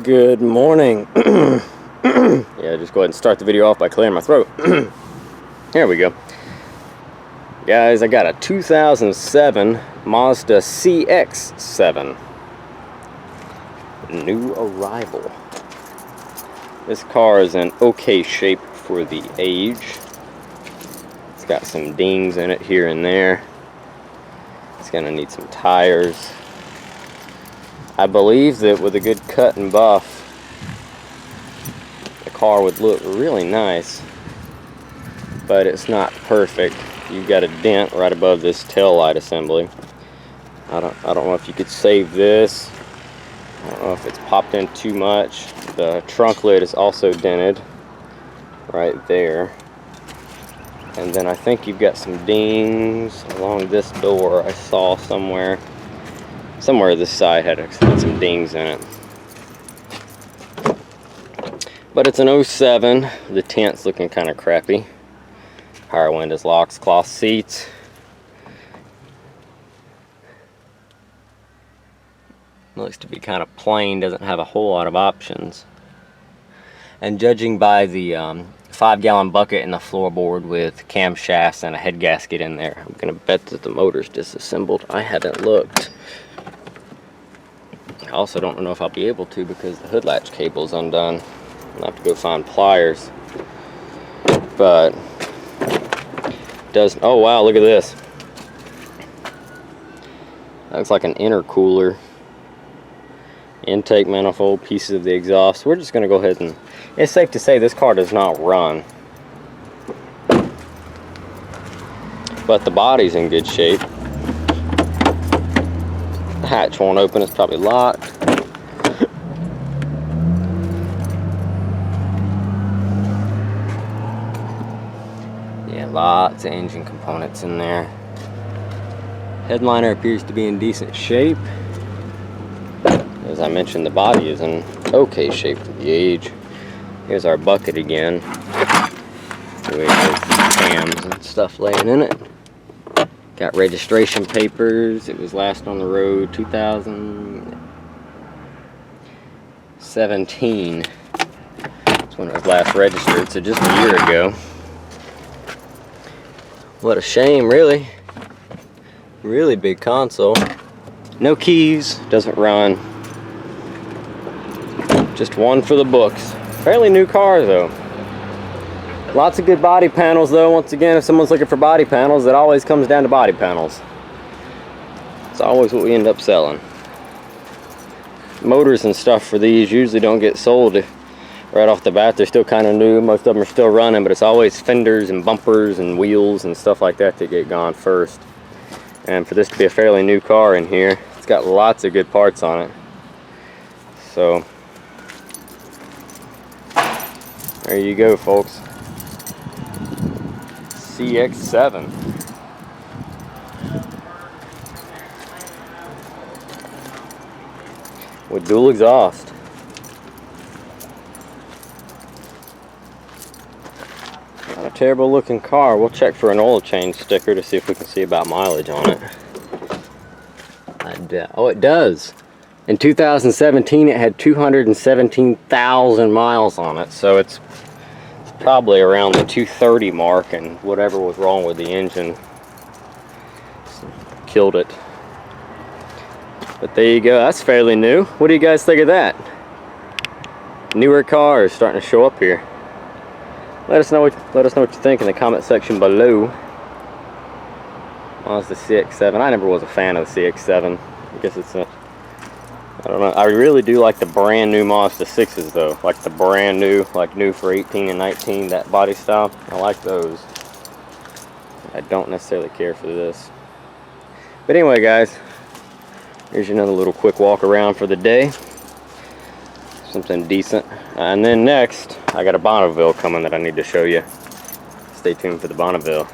Good morning. Yeah, just go ahead and start the video off by clearing my throat. Here we go. Guys, I got a 2007 Mazda CX7. New arrival. This car is in okay shape for the age. It's got some dings in it here and there. It's gonna need some tires. I believe that with a good cut and buff, the car would look really nice, but it's not perfect. You've got a dent right above this tail light assembly. I don't know if you could save this. I don't know if it's popped in too much. The trunk lid is also dented right there. And then I think you've got some dings along this door. I saw somewhere this side had some dings in it. But it's an 07. The tint's looking kind of crappy. Power windows, locks, cloth seats. Looks to be kind of plain, doesn't have a whole lot of options. And judging by the 5-gallon bucket in the floorboard with camshafts and a head gasket in there, I'm gonna bet that the motor's disassembled. I haven't looked. I also don't know if I'll be able to because the hood latch cable's undone. I'll have to go find pliers. But does, oh wow, look at this. That looks like an intercooler. Intake manifold, pieces of the exhaust. We're just gonna go ahead and, it's safe to say this car does not run. But the body's in good shape. The hatch won't open, it's probably locked. Yeah, lots of engine components in there. Headliner appears to be in decent shape. As I mentioned, the body is in okay shape for the age. Here's our bucket again. With cams and stuff laying in it. Got registration papers. It was last on the road 2017. That's when it was last registered, so just a year ago. What a shame, really. Really big console. No keys, doesn't run. Just one for the books. Fairly new car though. Lots of good body panels though. Once again, if someone's looking for body panels, it always comes down to body panels. It's always what we end up selling. Motors and stuff for these usually don't get sold right off the bat. They're still kind of new. Most of them are still running, but it's always fenders and bumpers and wheels and stuff like that that get gone first. And for this to be a fairly new car in here, it's got lots of good parts on it. So there you go, folks. CX7. With dual exhaust. Not a terrible looking car. We'll check for an oil change sticker to see if we can see about mileage on it. Oh, it does. In 2017 it had 217,000 miles on it, so it's probably around the 230 mark, and whatever was wrong with the engine killed it. But there you go, that's fairly new. What do you guys think of that? Newer cars starting to show up here. Let us know what you think in the comment section below. Mazda CX7. I never was a fan of the CX7. I guess it's a, I don't know. I really do like the brand new Mazda 6s though. Like the brand new, like new for 18 and 19, that body style. I like those. I don't necessarily care for this. But anyway, guys, here's another little quick walk around for the day. Something decent. And then next, I got a Bonneville coming that I need to show you. Stay tuned for the Bonneville.